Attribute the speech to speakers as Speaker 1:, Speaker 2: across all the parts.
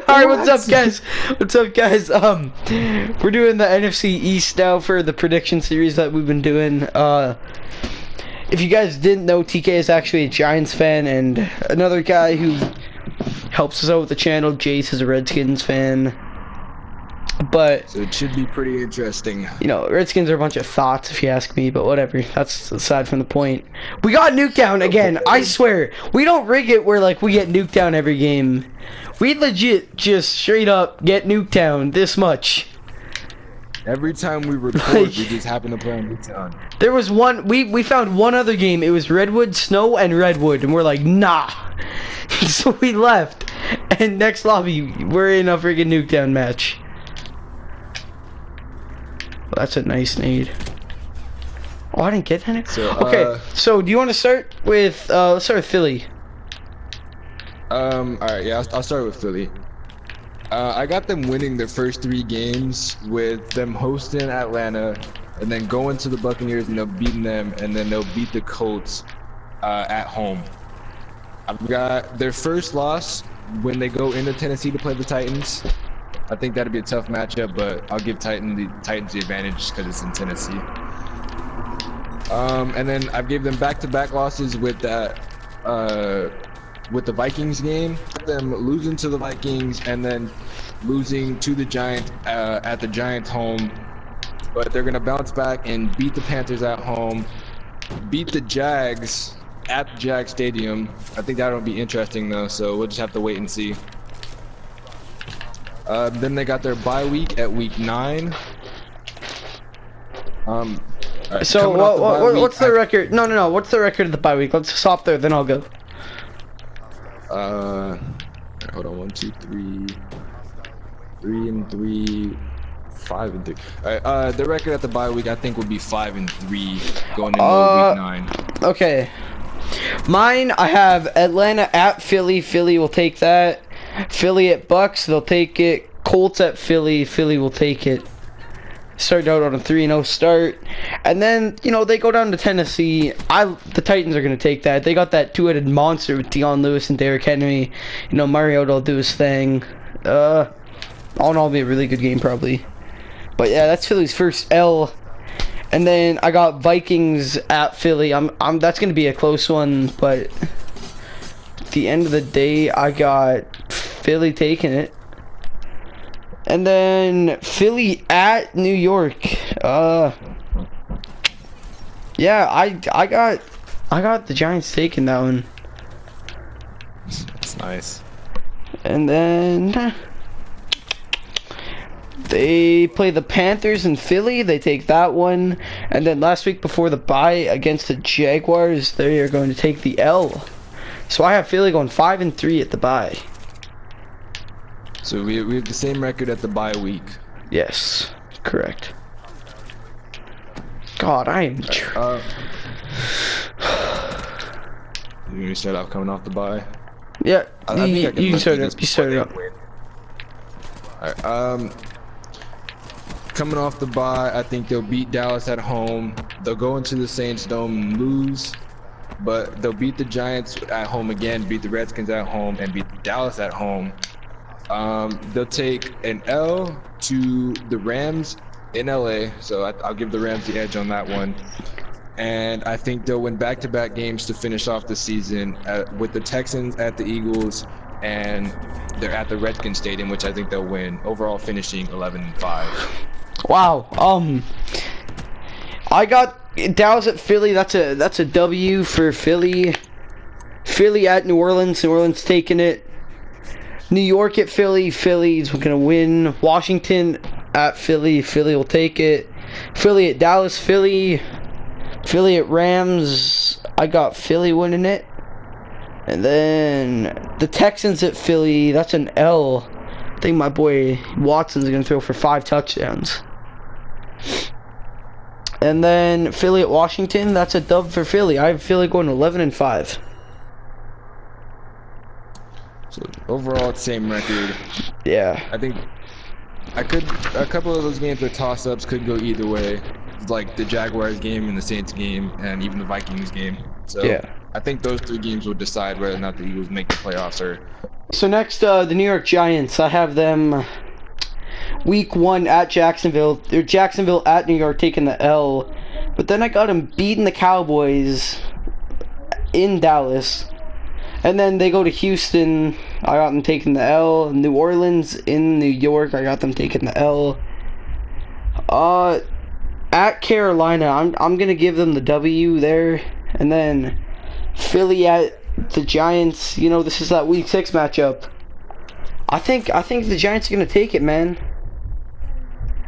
Speaker 1: Alright, what's up, guys? What's up, guys? We're doing the NFC East now for the prediction series that we've been doing. If you guys didn't know, TK is actually a Giants fan, and another guy who helps us out with the channel, Jace, is a Redskins fan. But
Speaker 2: so it should be pretty interesting.
Speaker 1: You know, Redskins are a bunch of thoughts, if you ask me, but whatever. That's aside from the point. We got nuked down again. I swear, we don't rig it where like we get nuked down every game. We legit just straight up get nuked down this much.
Speaker 2: Every time we record, we just happen to play on Nuketown.
Speaker 1: There was one, we found one other game. It was Redwood, Snow, and Redwood, and we're like, nah. So we left, and next lobby, we're in a freaking nuke down match. Well, that's a nice nade. Oh, I didn't get that.
Speaker 2: So,
Speaker 1: okay, so do you want to start with, let's start with Philly.
Speaker 2: Alright, yeah, I'll start with Philly. I got them winning their first 3 games with them hosting Atlanta and then going to the Buccaneers and they'll beating them, and then they'll beat the Colts at home. I've got their first loss when they go into Tennessee to play the Titans. I think that'd be a tough matchup, but I'll give Titans the advantage because it's in Tennessee. And then I gave them back-to-back losses with that with the Vikings game, them losing to the Vikings and then losing to the Giants at the Giants home. But they're gonna bounce back and beat the Panthers at home, beat the Jags at the Jag Stadium. I think that'll be interesting though, so we'll just have to wait and see. Then they got their bye week at week 9. Right,
Speaker 1: so what's the record? No. What's the record of the bye week? Let's stop there, then I'll go.
Speaker 2: Hold on. 1, 2, 3, 3-3, 5-3. All right. The record at the bye week I think would be 5-3 going into week 9.
Speaker 1: Okay. Mine, I have Atlanta at Philly. Philly will take that. Philly at Bucks, they'll take it. Colts at Philly, Philly will take it. Start out on a 3-0 start. And then, you know, they go down to Tennessee. The Titans are going to take that. They got that two-headed monster with Deion Lewis and Derrick Henry. You know, Mariota will do his thing. All in all, be a really good game, probably. But yeah, that's Philly's first L. And then I got Vikings at Philly. That's going to be a close one, but at the end of the day, I got Philly taking it. And then Philly at New York. Yeah, I got the Giants taking that one.
Speaker 2: That's nice.
Speaker 1: And then they play the Panthers in Philly. They take that one. And then last week before the bye against the Jaguars, they are going to take the L. So I have Philly going 5-3 at the bye.
Speaker 2: So we have the same record at the bye week.
Speaker 1: Yes, correct. God, I am.
Speaker 2: You want to start off coming off the bye?
Speaker 1: Yeah,
Speaker 2: I
Speaker 1: you can start it up. You start it up.
Speaker 2: Alright, coming off the bye, I think they'll beat Dallas at home. They'll go into the Saints Dome and lose, but they'll beat the Giants at home again, beat the Redskins at home, and beat Dallas at home. They'll take an L to the Rams in LA, so I'll give the Rams the edge on that one. And I think they'll win back-to-back games to finish off the season with the Texans at the Eagles, and they're at the Redskins Stadium, which I think they'll win, overall finishing 11-5.
Speaker 1: Wow. I got Dallas at Philly. That's a W for Philly. Philly at New Orleans. New Orleans taking it. New York at Philly. Philly's gonna win. Washington at Philly. Philly will take it. Philly at Dallas. Philly at Rams. I got Philly winning it. And then the Texans at Philly. That's an L. I think my boy Watson's gonna throw for 5 touchdowns. And then Philly at Washington. That's a dub for Philly. I have Philly going 11-5.
Speaker 2: So overall, same record.
Speaker 1: Yeah.
Speaker 2: I think a couple of those games are toss-ups, could go either way. Like the Jaguars game and the Saints game and even the Vikings game. So yeah. I think those 3 games will decide whether or not the Eagles make the playoffs or
Speaker 1: So next, the New York Giants. I have them week 1 at Jacksonville. They're Jacksonville at New York taking the L. But then I got them beating the Cowboys in Dallas. And then they go to Houston. I got them taking the L. New Orleans in New York. I got them taking the L. At Carolina, I'm gonna give them the W there. And then Philly at the Giants. You know, this is that week 6 matchup. I think the Giants are gonna take it, man.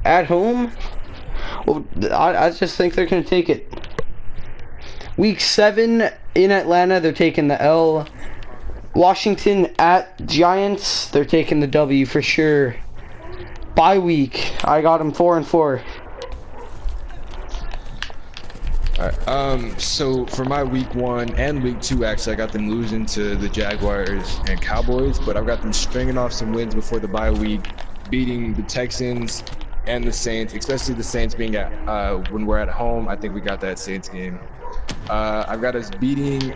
Speaker 1: At home, well, I just think they're gonna take it. Week 7 in Atlanta, they're taking the L. Washington at Giants, they're taking the W for sure. Bye week, I got them 4-4.
Speaker 2: Alright, so for my week 1 and week 2, actually, I got them losing to the Jaguars and Cowboys, but I've got them stringing off some wins before the bye week, beating the Texans and the Saints, especially the Saints being at when we're at home. I think we got that Saints game. I've got us beating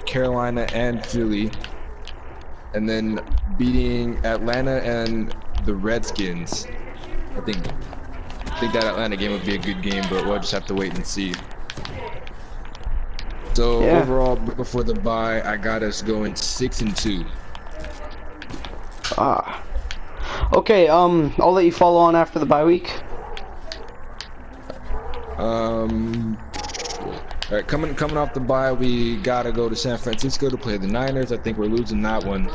Speaker 2: Carolina and Philly, and then beating Atlanta and the Redskins. I think that Atlanta game would be a good game, but we'll just have to wait and see. So
Speaker 1: Yeah.
Speaker 2: overall, before the bye, I got us going 6-2.
Speaker 1: Okay, I'll let you follow on after the bye week.
Speaker 2: Alright, coming off the bye, we gotta go to San Francisco to play the Niners. I think we're losing that one.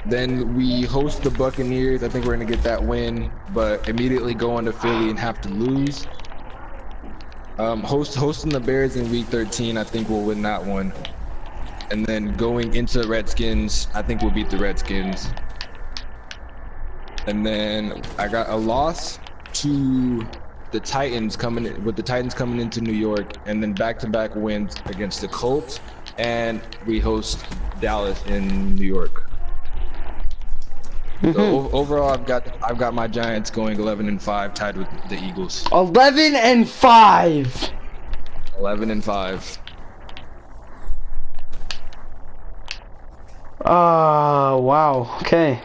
Speaker 2: Then we host the Buccaneers. I think we're gonna get that win, but immediately go on to Philly and have to lose. Hosting the Bears in week 13, I think we'll win that one. And then going into the Redskins, I think we'll beat the Redskins. And then I got a loss to the Titans coming into New York, and then back-to-back wins against the Colts, and we host Dallas in New York. So overall, I've got my Giants going 11-5, tied with the Eagles.
Speaker 1: 11-5.
Speaker 2: 11-5.
Speaker 1: Wow. Okay.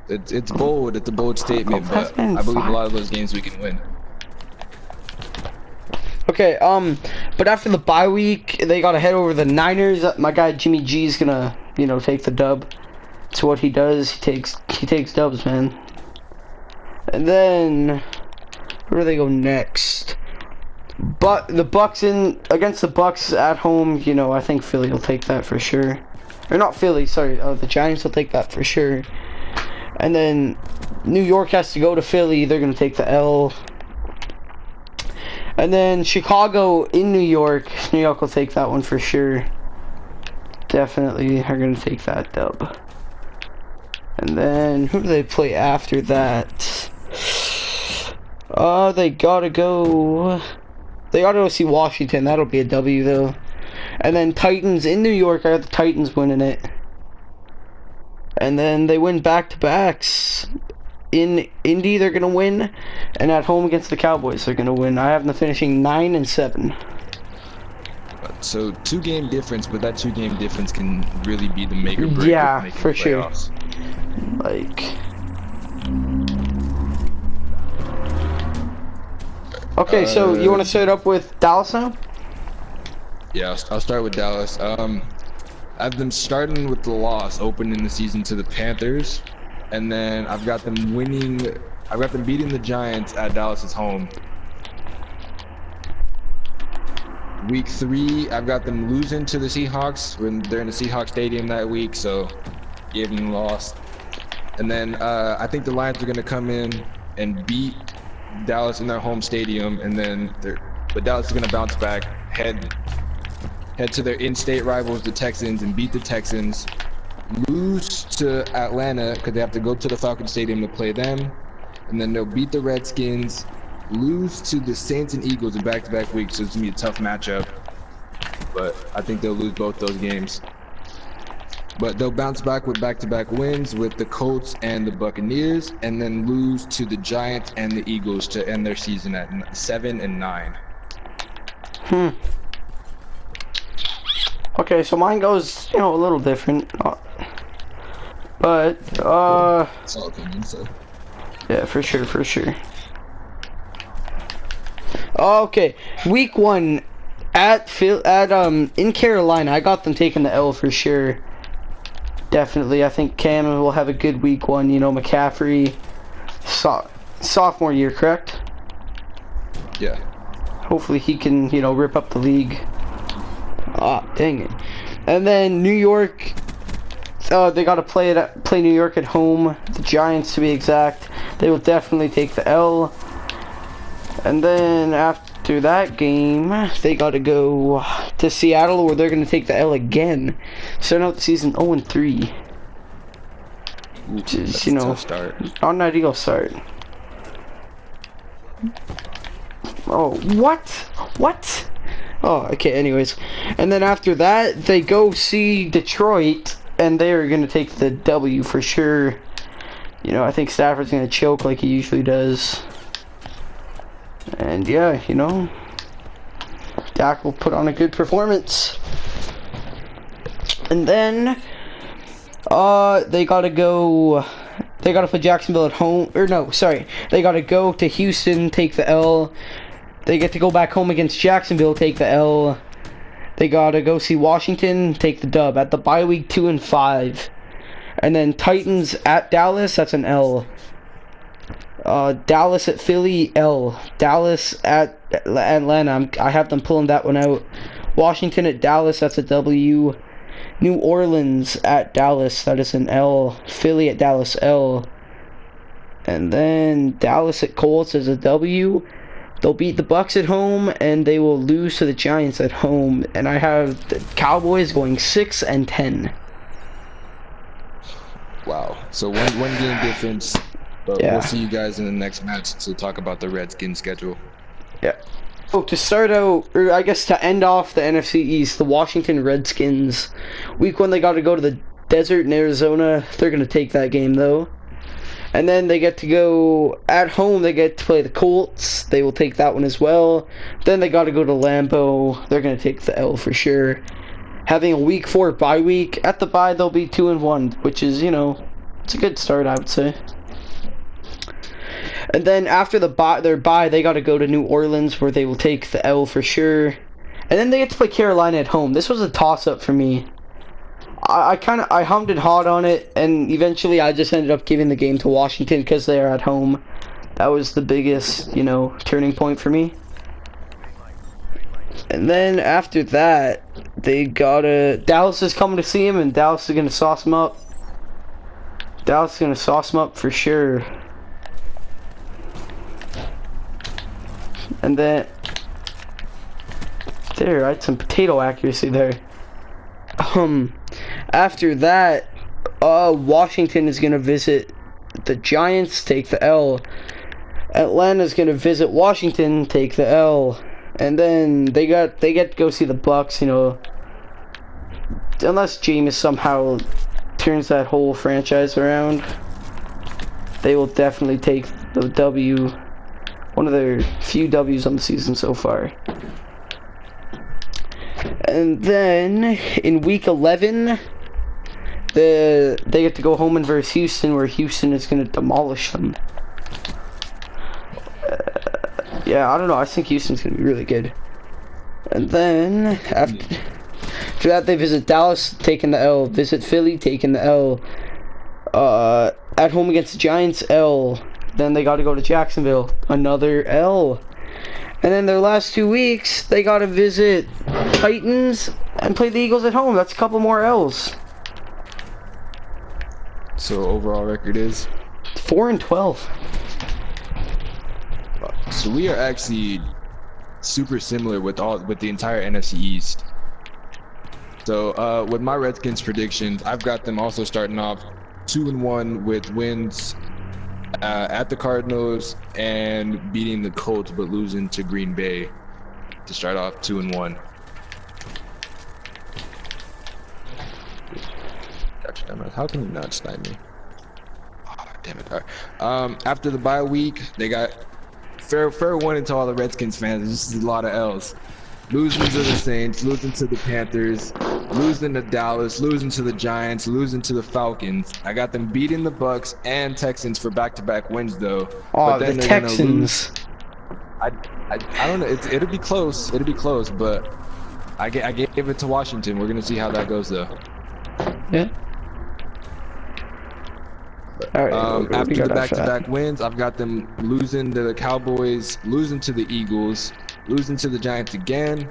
Speaker 2: It's bold. It's a bold statement, but I believe a lot of those games we can win.
Speaker 1: Okay, but after the bye week, they gotta head over the Niners. My guy Jimmy G's gonna, take the dub. It's what he does. He takes dubs, man. And then where do they go next? But the Bucks against the Bucks at home, I think Philly will take that for sure. Or not Philly, sorry. The Giants will take that for sure. And then New York has to go to Philly. They're gonna take the L. And then Chicago in New York. New York will take that one for sure. Definitely are gonna take that dub. And then who do they play after that? They gotta go see Washington. That'll be a W though. And then Titans in New York. I got the Titans winning it. And then they win back-to-backs. In Indy, they're gonna win, and at home against the Cowboys, they're gonna win. I have them finishing 9-7.
Speaker 2: So 2-game difference, but that 2-game difference can really be the make or break.
Speaker 1: Yeah, for sure. Okay, so you want to set it up with Dallas now?
Speaker 2: Yeah, I'll start with Dallas. I have them starting with the loss, opening the season to the Panthers, and then I've got them beating the Giants at Dallas's home. Week 3, I've got them losing to the Seahawks when they're in the Seahawks Stadium that week, so gave them the loss. And then I think the Lions are going to come in and beat Dallas in their home stadium, but Dallas is going to bounce back, head to their in-state rivals, the Texans, and beat the Texans. Lose to Atlanta because they have to go to the Falcon Stadium to play them, and then they'll beat the Redskins. Lose to the Saints and Eagles in back-to-back weeks, so it's gonna be a tough matchup. But I think they'll lose both those games. But they'll bounce back with back-to-back wins with the Colts and the Buccaneers, and then lose to the Giants and the Eagles to end their season at 7-9.
Speaker 1: Okay, so mine goes, a little different. But,
Speaker 2: It's all opinion, so.
Speaker 1: yeah, for sure, for sure. Okay, week 1 in Carolina, I got them taking the L for sure. Definitely, I think Cam will have a good week 1. McCaffrey, sophomore year, correct?
Speaker 2: Yeah.
Speaker 1: Hopefully he can, rip up the league. Ah, dang it. And then New York, they got to play New York at home. The Giants, to be exact. They will definitely take the L. And then after that game, they got to go to Seattle, where they're going to take the L again. Starting out the season 0-3. Which is,
Speaker 2: tough start.
Speaker 1: Not an ideal start. Oh, what? What? Oh, okay, anyways. And then after that, they go see Detroit, and they are going to take the W for sure. I think Stafford's going to choke like he usually does. And yeah, Dak will put on a good performance. And then, they gotta play Jacksonville at home. Or no, sorry. They gotta go to Houston, take the L. They get to go back home against Jacksonville, take the L. They gotta go see Washington, take the dub. At the bye week, 2-5. And then Titans at Dallas, that's an L. Dallas at Philly, L. Dallas at Atlanta, I have them pulling that one out. Washington at Dallas, that's a W. New Orleans at Dallas, that is an L. Philly at Dallas, L. And then Dallas at Colts is a W. They'll beat the Bucks at home, and they will lose to the Giants at home. And I have the Cowboys going 6-10.
Speaker 2: Wow. So one game difference. But
Speaker 1: yeah.
Speaker 2: We'll see you guys in the next match to talk about the Redskins schedule.
Speaker 1: Yeah. So to start out, or I guess to end off the NFC East, the Washington Redskins. Week 1, they got to go to the desert in Arizona. They're going to take that game, though. And then they get to go at home. They get to play the Colts. They will take that one as well. Then they got to go to Lambeau. They're going to take the L for sure. Having a week 4 bye week. At the bye, they'll be 2-1, which is, it's a good start, I would say. And then after their bye, they got to go to New Orleans, where they will take the L for sure. And then they get to play Carolina at home. This was a toss-up for me. I hummed and hawed on it, and eventually I just ended up giving the game to Washington because they are at home. That was the biggest, turning point for me. And then after that, Dallas is coming to see him, and Dallas is going to sauce him up. Dallas is going to sauce him up for sure. And then, I had some potato accuracy there. After that, Washington is going to visit the Giants, take the L. Atlanta's going to visit Washington, take the L. And then they get to go see the Bucks, unless Jameis somehow turns that whole franchise around, they will definitely take the W. One of their few W's on the season so far. And then in week 11, they get to go home and versus Houston, where Houston is going to demolish them. Yeah, I don't know. I think Houston's going to be really good. And then after that, they visit Dallas, taking the L. Visit Philly, taking the L. At home against the Giants, L. Then they got to go to Jacksonville, another L. And then their last 2 weeks, they got to visit Titans and play the Eagles at home. That's a couple more L's.
Speaker 2: So overall record is
Speaker 1: 4-12.
Speaker 2: So we are actually super similar with the entire NFC East. So with my Redskins predictions, I've got them also starting off 2-1 with wins at the Cardinals and beating the Colts, but losing to Green Bay to start off 2-1. Gotcha, how can you not snipe me? Oh, damn it! All right. After the bye week, they got fair warning to all the Redskins fans. This is a lot of L's. Losing to the Saints, losing to the Panthers, losing to Dallas, losing to the Giants, losing to the Falcons. I got them beating the Bucks and Texans for back-to-back wins, though.
Speaker 1: Oh,
Speaker 2: but then
Speaker 1: the
Speaker 2: they're
Speaker 1: Texans.
Speaker 2: gonna lose. I don't know. It'll be close. It'll be close, but I gave it to Washington. We're gonna see how that goes, though.
Speaker 1: Yeah. All right.
Speaker 2: After the back-to-back wins, I've got them losing to the Cowboys, losing to the Eagles, losing to the Giants again,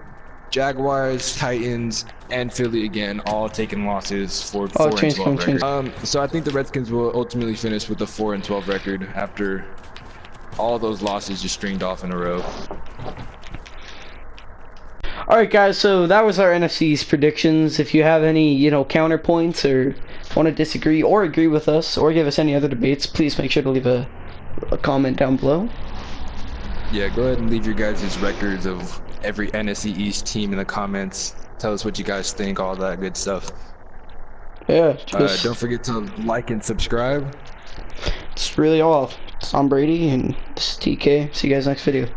Speaker 2: Jaguars, Titans, and Philly again, all taking losses for 4-12 record. So I think the Redskins will ultimately finish with a 4-12 record after all those losses just stringed off in a row.
Speaker 1: Alright guys, so that was our NFC East predictions. If you have any, counterpoints or want to disagree or agree with us or give us any other debates, please make sure to leave a comment down below.
Speaker 2: Yeah, go ahead and leave your guys' records of every NFC East team in the comments. Tell us what you guys think, all that good stuff.
Speaker 1: Yeah,
Speaker 2: don't forget to like and subscribe.
Speaker 1: It's really all. It's Tom Brady and this is TK. See you guys next video.